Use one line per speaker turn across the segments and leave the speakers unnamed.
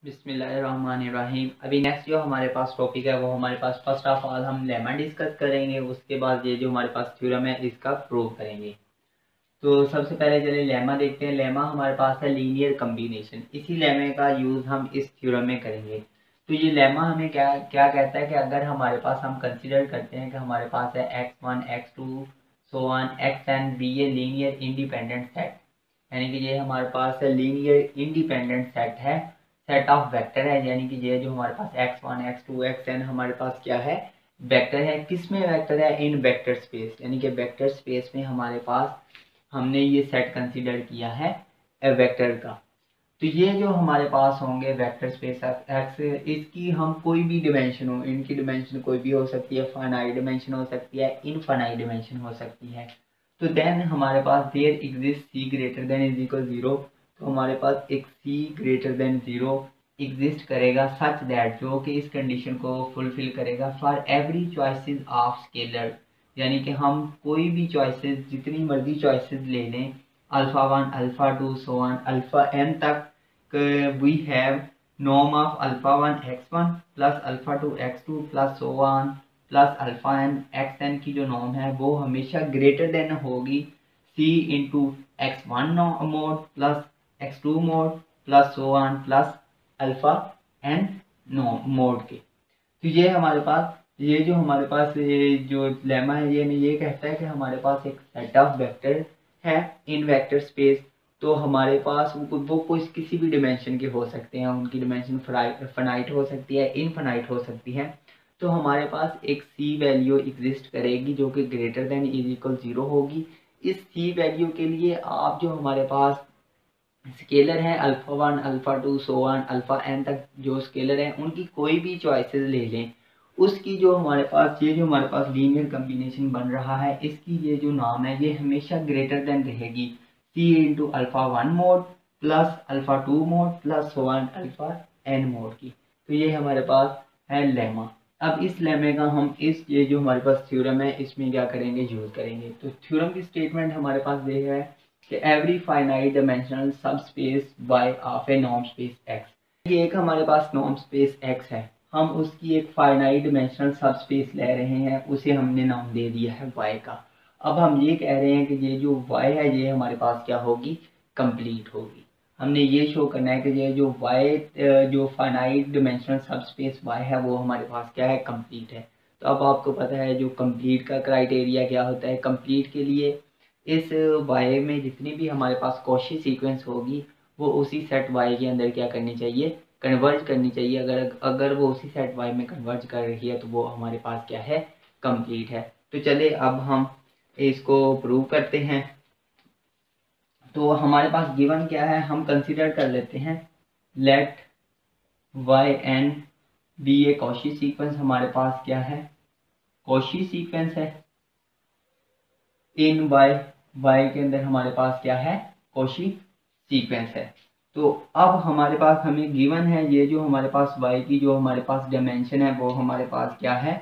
बिस्मिल्लाहिर्रहमानिर्रहीम। अभी नेक्स्ट जो हमारे पास टॉपिक है वो हमारे पास फर्स्ट ऑफ ऑल हम लेमा डिस्कस करेंगे, उसके बाद ये जो हमारे पास थ्योरम है इसका प्रूव करेंगे। तो सबसे पहले चलिए लेमा देखते हैं। लेमा हमारे पास है लीनियर कम्बिनेशन। इसी लेमे का यूज़ हम इस थ्योरम में करेंगे। तो ये लेमा हमें क्या क्या कहता है कि अगर हमारे पास हम कंसिडर करते हैं कि हमारे पास है x1 x2 so on xn be a linear independent set, यानी कि ये हमारे पास लीनियर इंडिपेंडेंट सेट है, सेट ऑफ वेक्टर है, यानी कि ये जो हमारे पास x1 x2 xn हमारे पास क्या है, वेक्टर है। किस में वेक्टर है? इन वेक्टर स्पेस, यानी कि वेक्टर स्पेस में हमारे पास हमने ये सेट कंसीडर किया है वेक्टर का। तो ये जो हमारे पास होंगे वेक्टर स्पेस एक्स, इसकी हम कोई भी डिमेंशन हो, इनकी डिमेंशन कोई भी हो सकती है, फाइनाइट डिमेंशन हो सकती है, इनफाइनाइट डिमेंशन हो सकती है। तो देन हमारे पास there exist c greater than is equal 0। तो हमारे पास एक सी ग्रेटर देन 0 एग्जिस्ट करेगा सच दैट, जो कि इस कंडीशन को फुलफिल करेगा for every choices of scalar, यानी कि हम कोई भी चॉइसेस, जितनी मर्जी चॉइसेस ले लें, alpha 1 alpha 2 so on alpha n तक, we have norm of alpha 1 x1 plus alpha 2 x2 plus so on plus alpha n xn की जो नॉर्म है वो हमेशा ग्रेटर देन होगी c into x1 mode plus x2 mode plus so on plus alpha n mode के। तो ये हमारे पास, ये जो हमारे पास ये जो लेमा है ये कहता है कि हमारे पास एक सेट ऑफ वेक्टर है इन वेक्टर स्पेस। तो हमारे पास वो कोई किसी भी डिमेंशन के हो सकते हैं, उनकी डिमेंशन फाइनाइट हो सकती है, इनफाइनाइट हो सकती है। तो हमारे पास एक सी वैल्यू एग्जिस्ट करेगी जो कि ग्रेटर देन इज इक्वल 0 होगी। इस सी वैल्यू के लिए आप जो हमारे पास स्केलर हैं alpha 1 alpha 2 so on alpha n तक जो स्केलर हैं उनकी कोई भी चॉइसेस ले लें, उसकी जो हमारे पास ये जो हमारे पास लीनियर कम्बिनेशन बन रहा है इसकी ये जो नाम है ये हमेशा ग्रेटर देन रहेगी c into alpha 1 mode plus alpha 2 mode plus so on alpha n mode की। तो ये हमारे पास है लेमा। अब इस लेमे का हम इस ये जो हमारे पास थ्योरम है इसमें क्या करेंगे, यूज करेंगे। तो थ्योरम की स्टेटमेंट हमारे पास ये है कि एवरी फाइनाइट डायमेंशनल सब space y of A norm space x, ये एक हमारे पास नॉर्म स्पेस x है, हम उसकी एक फाइनाइट डायमेंशनल सब स्पेस ले रहे हैं, उसे हमने नाम दे दिया है y का। अब हम ये कह रहे हैं कि ये जो y है ये हमारे पास क्या होगी, कंप्लीट होगी। हमने ये शो करना है कि ये जो y जो फाइनाइट डायमेंशनल सब स्पेस y है वो हमारे पास क्या है, कंप्लीट है। तो अब आपको पता है जो कंप्लीट का क्राइटेरिया क्या होता है। कंप्लीट के लिए इस y में जितनी भी हमारे पास कॉची सीक्वेंस होगी वो उसी सेट y के अंदर क्या करनी चाहिए, कन्वर्ज करनी चाहिए। अगर वो उसी सेट y में कन्वर्ज कर रही है तो वो हमारे पास क्या है, कंप्लीट है। तो चलिए अब हम इसको प्रूव करते हैं। तो हमारे पास गिवन क्या है, हम कंसीडर कर लेते हैं लेट yn बी ए कॉची सीक्वेंस। हमारे पास क्या है, कॉची सीक्वेंस है इन y के अंदर हमारे पास क्या है, कॉची सीक्वेंस है। तो अब हमारे पास हमें गिवन है ये जो हमारे पास y की जो हमारे पास डायमेंशन है वो हमारे पास क्या है,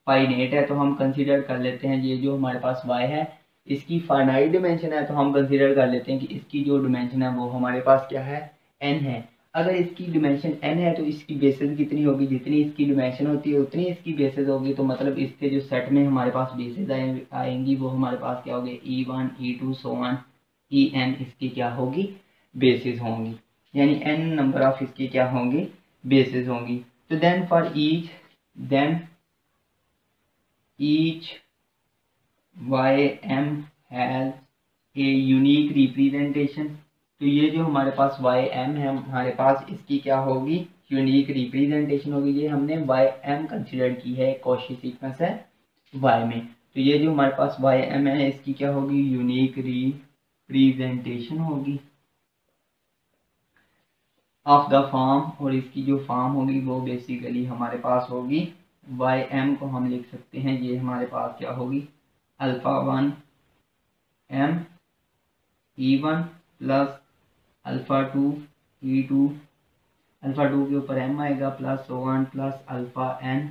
फाइनाइट है। तो हम कंसीडर कर लेते हैं ये जो हमारे पास y है इसकी फाइनाइट डिमेंशन है, तो हम कंसीडर कर लेते हैं कि इसकी जो डिमेंशन है वो हमारे पास क्या है, n है। अगर इसकी डिमेंशन n है तो इसकी बेसिस कितनी होगी, जितनी इसकी डिमेंशन होती है उतनी इसकी बेसिस होगी। तो मतलब इसके जो सेट में हमारे पास बेसिस आएंगी वो हमारे पास क्या होगी, e1 e2 so on en इसकी क्या होगी, बेसिस होंगी, यानी n नंबर ऑफ इसकी क्या होंगी, बेसिस होंगी। तो then for each ym has a unique representation. तो ये जो हमारे पास ym है हमारे पास इसकी क्या होगी, यूनिक रिप्रेजेंटेशन होगी। ये हमने ym कंसीडर की है, कॉची सीक्वेंस है y में। तो ये जो हमारे पास ym है इसकी क्या होगी, यूनिक रिप्रेजेंटेशन होगी ऑफ द फॉर्म, और इसकी जो फॉर्म होगी वो बेसिकली हमारे पास होगी ym को हम लिख सकते हैं, ये हमारे पास क्या होगी, alpha 1 m e1 plus alpha 2 e2, alpha 2 के ऊपर m आएगा plus so on plus alpha n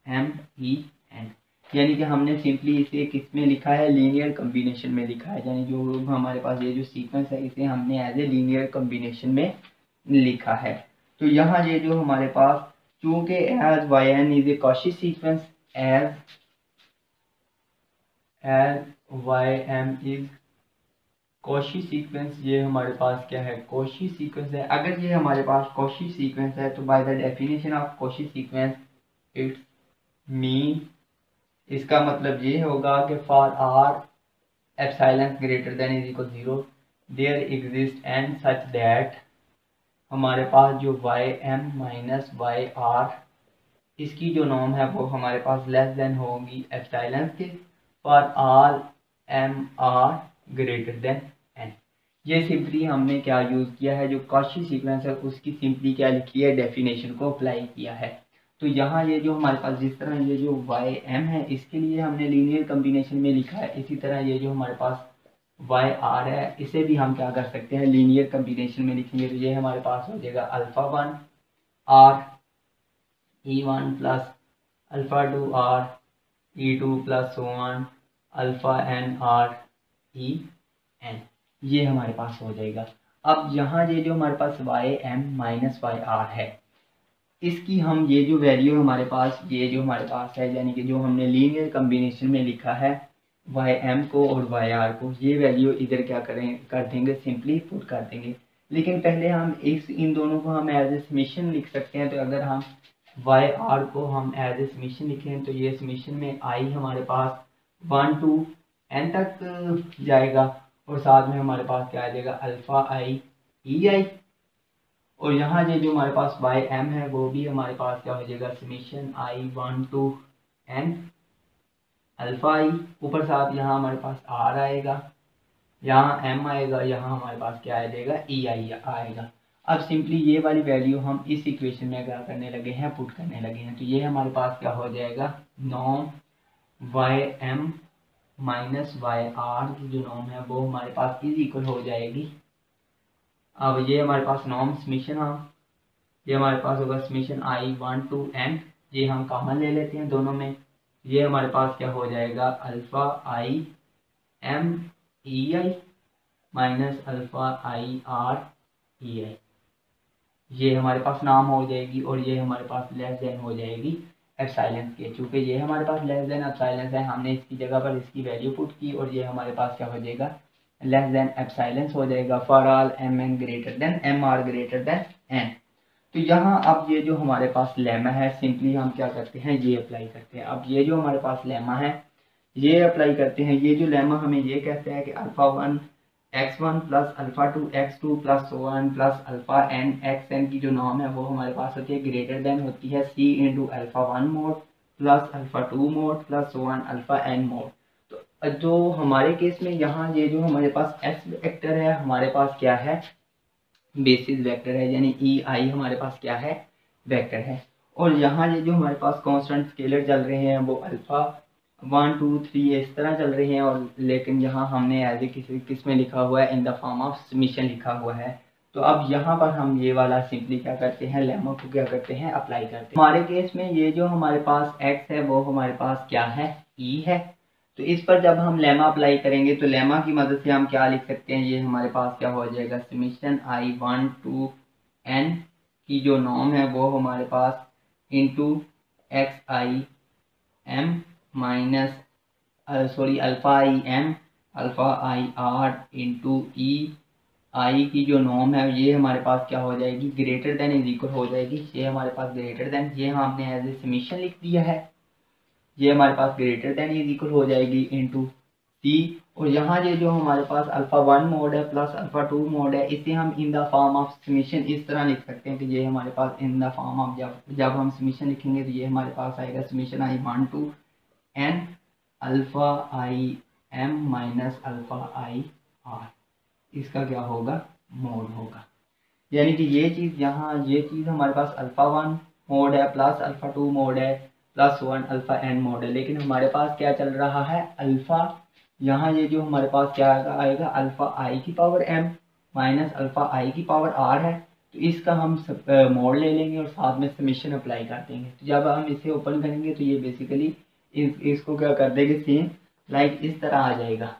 m e n। यानी कि हमने सिंपली इसे किस में लिखा है, लीनियर कम्बिनेशन में लिखा है, यानी जो हमारे पास ये जो सीक्वेंस है इसे हमने एज ए लीनियर कम्बिनेशन में लिखा है। तो यहाँ ये जो हमारे पास चूंकि as y n is a Cauchy sequence, as y m is Cauchy sequence, ये हमारे पास क्या है, कॉची सीक्वेंस है। अगर ये हमारे पास कॉची सीक्वेंस है तो by the definition of Cauchy sequence it's mean, इसका मतलब ये होगा कि for r epsilon greater than is equal 0 there exist and such that हमारे पास जो y m minus y r, इसकी जो नॉर्म है वो हमारे पास लेस देन होगी एप्सिलॉन के for all m r greater than n. ये सिंपली हमने क्या यूज़ किया है, जो कॉची सीक्वेंस है उसकी सिंपली क्या लिखी है, डेफिनेशन को अप्लाई किया है। तो यहाँ ये जो हमारे पास जिस तरह ये जो वाई एम है इसके लिए हमने लीनियर कम्बिनेशन में लिखा है, इसी तरह ये जो हमारे पास वाई आर है इसे भी हम क्या कर सकते हैं, लीनियर कम्बिनेशन में लिखेंगे। तो ये हमारे पास हो जाएगा alpha 1 r E1 plus alpha 2 r E2 plus so on alpha n r e n, ये हमारे पास हो जाएगा। अब यहाँ ये जो हमारे पास y m minus y r है, इसकी हम ये जो वैल्यू हमारे पास ये जो हमारे पास है, यानी कि जो हमने लीनियर कम्बिनेशन में लिखा है वाई एम को और वाई आर को, ये वैल्यू इधर क्या कर देंगे, सिंपली पुट कर देंगे। लेकिन पहले हम इन दोनों को हम एज ए समीशन लिख सकते हैं। तो अगर हम वाई आर को हम एज ए समीशन लिखें तो ये समीशन में आई हमारे पास 1 to n तक जाएगा और साथ में हमारे पास क्या आ जाएगा, अल्फ़ा आई ई आई। और यहाँ ये जो हमारे पास वाई एम है वो भी हमारे पास क्या हो जाएगा, summation i 1 to n alpha i, ऊपर साथ यहाँ हमारे पास आर आएगा, यहाँ एम आएगा, यहाँ हमारे पास क्या आ जाएगा, ई आई आएगा। अब सिंपली ये वाली वैल्यू हम इस इक्वेशन में क्या करने लगे हैं, पुट करने लगे हैं। तो ये हमारे पास क्या हो जाएगा, norm y m minus y r की जो नॉर्म है वो हमारे पास इज इक्वल हो जाएगी। अब ये हमारे पास नॉर्म समीशन ये हमारे पास होगा समीशन आई 1 to n, ये हम कॉमन ले लेते हैं दोनों में। ये हमारे पास क्या हो जाएगा, alpha i m e i minus alpha i r e i, ये हमारे पास नाम हो जाएगी। और ये हमारे पास लेस देन हो जाएगी एप्सिलॉन के, चूँकि ये हमारे पास लेस देन एप्सिलॉन है, हमने इसकी जगह पर इसकी वैल्यू पुट की और ये हमारे पास क्या हो जाएगा, लेस देन एप्सिलॉन हो जाएगा for all m n greater than m r greater than n. तो यहाँ अब ये जो हमारे पास लेमा है सिंपली हम क्या करते हैं, ये अप्लाई करते हैं। अब ये जो हमारे पास लेमा है ये अप्लाई करते हैं। ये जो लेमा हमें ये कहते हैं कि alpha 1 x1 plus alpha 2 x2 plus so on plus alpha n xn की जो नॉर्म है वो हमारे पास होती है ग्रेटर देन होती है c into alpha 1 mode plus alpha 2 mode plus so on alpha n mode. तो जो हमारे केस में यहाँ ये जो हमारे पास s वेक्टर है हमारे पास क्या है, बेसिस वेक्टर है, यानी ई आई हमारे पास क्या है, वेक्टर है। और यहाँ ये जो हमारे पास कांस्टेंट स्केलर चल रहे हैं वो अल्फ़ा 1 2 3 इस तरह चल रहे हैं, और लेकिन यहाँ हमने एज ए किस में लिखा हुआ है, in the form of summation लिखा हुआ है। तो अब यहाँ पर हम ये वाला सिंपली क्या करते हैं, लेमा को क्या करते हैं, अप्लाई करते हैं। हमारे केस में ये जो हमारे पास x है वो हमारे पास क्या है, e है। तो इस पर जब हम लेमा अप्लाई करेंगे तो लेमा की मदद से हम क्या लिख सकते हैं, ये हमारे पास क्या हो जाएगा, समीशन आई 1 to n की जो नॉर्म है वो हमारे पास into x i m minus alpha i m alpha i r into e i की जो नॉर्म है ये हमारे पास क्या हो जाएगी, ग्रेटर देन इज इक्वल हो जाएगी। ये हमारे पास ग्रेटर देन, ये हमने एज ए समीशन लिख दिया है, ये हमारे पास ग्रेटर देन इज इक्वल हो जाएगी इनटू सी। और यहाँ ये जो हमारे पास अल्फ़ा 1 मोड है प्लस अल्फ़ा 2 मोड है, इसे हम in the form of summation इस तरह लिख सकते हैं कि ये हमारे पास इन द फॉर्म ऑफ जब हम समीशन लिखेंगे तो ये हमारे पास आएगा summation i 1 to n alpha i m minus alpha i are, इसका क्या होगा, मोड होगा। यानी कि ये चीज़ यहाँ ये चीज़ हमारे पास अल्फ़ा 1 मोड है प्लस अल्फ़ा 2 मोड है प्लस 1 अल्फ़ा n मोड है, लेकिन हमारे पास क्या चल रहा है, अल्फ़ा, यहाँ ये जो हमारे पास क्या आएगा अल्फ़ा आई की power m minus alpha i की पावर r है। तो इसका हम मोड ले लेंगे और साथ में समीशन अप्लाई कर देंगे। तो जब हम इसे ओपन करेंगे तो ये बेसिकली इसको क्या कर देंगे, सेम लाइक इस तरह आ जाएगा।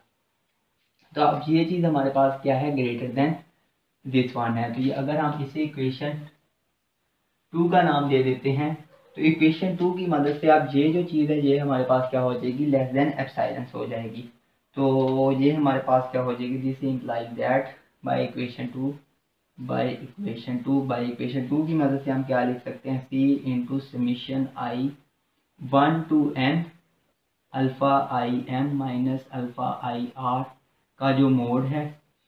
तो अब ये चीज़ हमारे पास क्या है, ग्रेटर देन दिस वन है। तो ये अगर हम इसे इक्वेशन 2 का नाम दे देते हैं। तो इक्वेशन 2 की मदद से अब ये जो चीज़ है ये हमारे पास क्या हो जाएगी, लेस देन एप्सिलॉन हो जाएगी। तो ये हमारे पास क्या हो जाएगी, this implies that by equation 2 की मदद से हम क्या लिख सकते हैं, c into summation i 1 to n alpha i m minus alpha i r का जो मोड है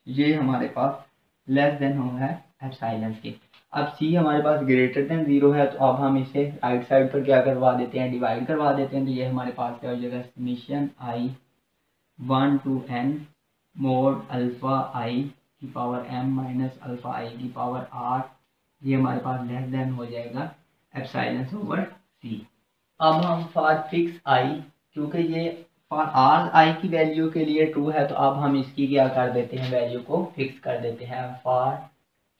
ये हमारे पास लेस देन हो है एप्सिलॉन के। अब c हमारे पास ग्रेटर देन 0 है, तो अब हम इसे राइट साइड पर क्या करवा देते हैं, डिवाइड करवा देते हैं। तो ये हमारे पास क्या हो जाएगा, summation i 1 to n mod alpha i की power m minus alpha i की पावर r, ये हमारे पास लेस देन हो जाएगा एप्सिलॉन ओवर c। अब हम फॉर फिक्स आई, क्योंकि ये फॉर ऑल आई की वैल्यू के लिए ट्रू है, तो अब हम इसकी क्या कर देते हैं, वैल्यू को फिक्स कर देते हैं। फॉर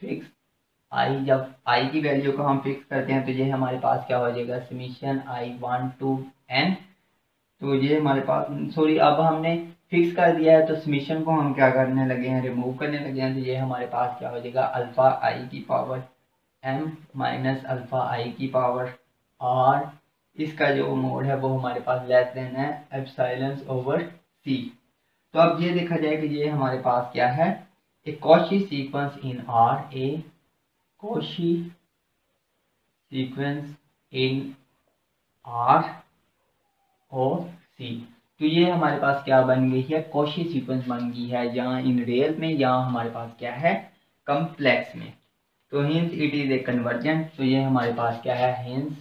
फिक्स आई, जब आई की वैल्यू को हम फिक्स करते हैं तो ये हमारे पास क्या हो जाएगा, समीशन आई 1 to n। तो ये हमारे पास सॉरी, अब हमने फिक्स कर दिया है तो समीशन को हम क्या करने लगे हैं, रिमूव करने लगे हैं। तो ये हमारे पास क्या हो जाएगा, अल्फ़ा आई की power m minus alpha i की पावर r, इसका जो मोड है वो हमारे पास लेस देन है एप्सिलॉन ओवर c। तो अब ये देखा जाए कि ये हमारे पास क्या है, a Cauchy sequence in r, a Cauchy sequence in r और c। तो ये हमारे पास क्या बन गई है, कॉची सीक्वेंस बन गई है, यहाँ इन रियल में, यहाँ हमारे पास क्या है, कम्प्लेक्स में। तो hints it is a convergent, तो ये हमारे पास क्या है, हिंस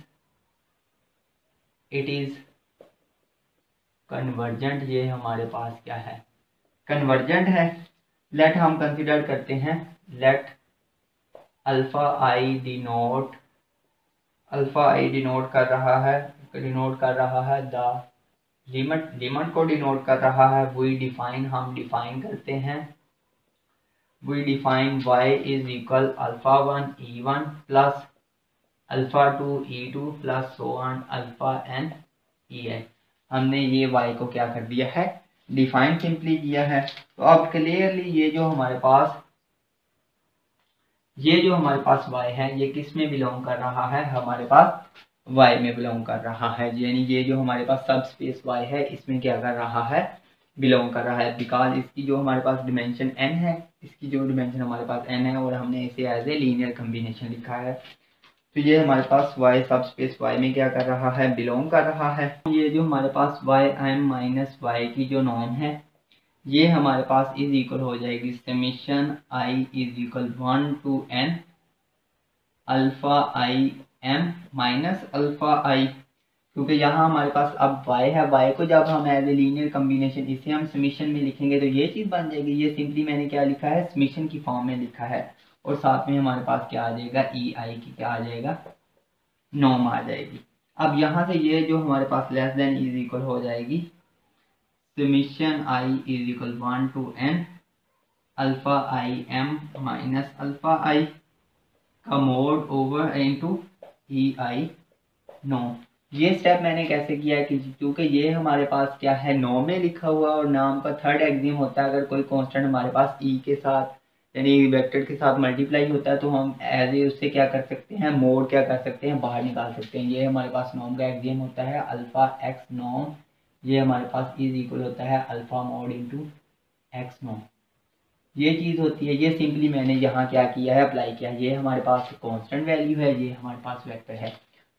इट इज कन्वर्जेंट, ये हमारे पास क्या है, कन्वर्जेंट है। लेट हम कंसिडर करते हैं, लेट अल्फा आई डिनोट कर रहा है द लिमिट को डिनोट कर रहा है। वी डिफाइन, हम डिफाइन करते हैं, we define y is equal alpha 1 e1 plus alpha 2 e2 plus so on alpha n ei। हमने ये y को क्या कर दिया है, डिफाइन सिंपली किया है। तो अब क्लियरली ये जो हमारे पास y है ये किस में बिलोंग कर रहा है, हमारे पास y में बिलोंग कर रहा है। यानी ये जो हमारे पास सब स्पेस y है इसमें क्या कर रहा है, बिलोंग कर रहा है। बिकॉज इसकी जो हमारे पास डिमेंशन n है, इसकी जो डिमेंशन हमारे पास n है और हमने इसे एज ए लीनियर कम्बिनेशन लिखा है। तो ये हमारे पास y सब स्पेस y में क्या कर रहा है, बिलोंग कर रहा है। ये जो हमारे पास y m माइनस y की जो नॉर्म है ये हमारे पास इज इक्वल हो जाएगी summation i is equal 1 to n alpha i m minus alpha i, क्योंकि यहाँ हमारे पास अब y है, y को जब हम एज ए लीनियर कम्बिनेशन इसे हम समीशन में लिखेंगे तो ये चीज़ बन जाएगी। ये सिंपली मैंने क्या लिखा है, समीशन की फॉर्म में लिखा है, और साथ में हमारे पास क्या आ जाएगा, ई आई की क्या आ जाएगा, नॉर्म आ जाएगी। अब यहाँ से ये जो हमारे पास लेस देन इज इक्वल हो जाएगी summation i is equal 1 to n alpha i m minus alpha i का mod over into e i norm. ये स्टेप मैंने कैसे किया है कि क्योंकि ये हमारे पास क्या है, नॉर्म में लिखा हुआ और नाम का थर्ड एक्सियम होता है। अगर कोई कांस्टेंट हमारे पास ई के साथ यानी वेक्टर के साथ मल्टीप्लाई होता है तो हम एज ए उससे क्या कर सकते हैं, मोड क्या कर सकते हैं, बाहर निकाल सकते हैं। ये हमारे पास नॉर्म का एक्सियम होता है अल्फा एक्स नॉर्म, ये हमारे पास इज इक्वल होता है alpha mode into x norm. ये चीज़ होती है। ये सिंपली मैंने यहाँ क्या किया है, अप्लाई किया। ये हमारे पास कांस्टेंट वैल्यू है, ये हमारे पास वेक्टर है।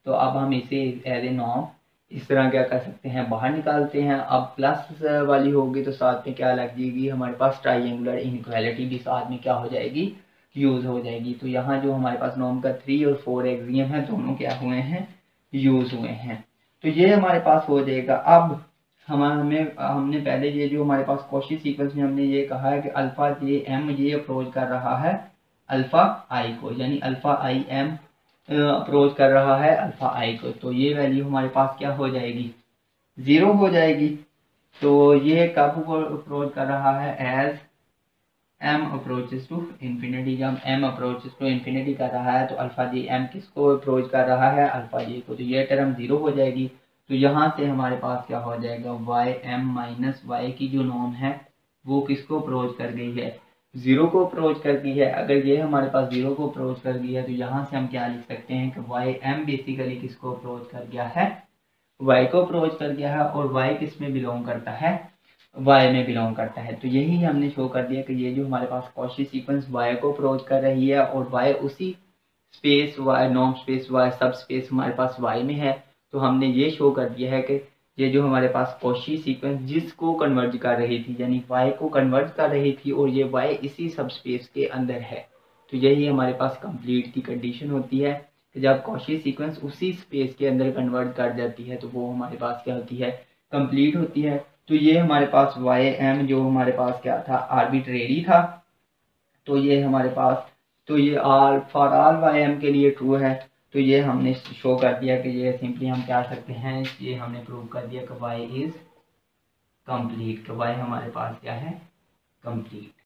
तो अब हम इसे एज ए नॉर्म इस तरह क्या कर सकते हैं, बाहर निकालते हैं। अब प्लस वाली होगी तो साथ में क्या लग जाएगी, हमारे पास ट्राइंगुलर इनइक्वालिटी भी साथ में क्या हो जाएगी, यूज़ हो जाएगी। तो यहाँ जो हमारे पास नॉर्म का 3 और 4 एक्सियम है दोनों क्या हुए हैं, यूज़ हुए हैं। तो ये हमारे पास हो जाएगा। अब हमने पहले ये जो हमारे पास कॉची सीक्वेंस में हमने ये कहा है कि अल्फा जे एम ये अप्रोच कर रहा है अल्फा आई को, यानी अल्फा आई एम अप्रोच कर रहा है अल्फा आई को। तो ये वैल्यू हमारे पास क्या हो जाएगी, 0 हो जाएगी। तो ये कब को अप्रोच कर रहा है, as m approaches to infinity. जब एम अप्रोचेस टू इन्फिनिटी कर रहा है तो अल्फा जी एम किसको अप्रोच कर रहा है, अल्फा जी को। तो ये टर्म 0 हो जाएगी। तो यहाँ से हमारे पास क्या हो जाएगा, वाई एम माइनस वाई की जो नॉर्म है वो किसको अप्रोच कर गई है, ज़ीरो को अप्रोच कर दी है, अगर ये हमारे पास ज़ीरो को अप्रोच कर दिया है तो यहाँ से हम क्या लिख सकते हैं कि वाई एम बेसिकली किसको अप्रोच कर गया है, वाई को अप्रोच कर गया है, और वाई किस में बिलोंग करता है, वाई में बिलोंग करता है। तो यही हमने शो कर दिया कि ये जो हमारे पास कॉची सीक्वेंस वाई को अप्रोच कर रही है और वाई उसी space y norm space y subspace हमारे पास वाई में है। तो हमने ये शो कर दिया है कि ये जो हमारे पास कॉची सीक्वेंस जिसको कन्वर्ज कर रही थी यानी वाई को कन्वर्ज कर रही थी और ये वाई इसी सब स्पेस के अंदर है। तो यही हमारे पास कंप्लीट की कंडीशन होती है कि जब कॉची सीक्वेंस उसी स्पेस के अंदर कन्वर्ट कर जाती है तो वो हमारे पास क्या होती है, कंप्लीट होती है। तो ये हमारे पास वाई एम जो हमारे पास क्या था, आर्बिट्रेरी था। तो ये हमारे पास, तो ये आल फॉर आल वाई एम के लिए ट्रू है। तो ये हमने शो कर दिया कि ये सिंपली हम क्या सकते हैं, ये हमने प्रूव कर दिया कि वाई इज कंप्लीट, कि वाई हमारे पास क्या है, कंप्लीट।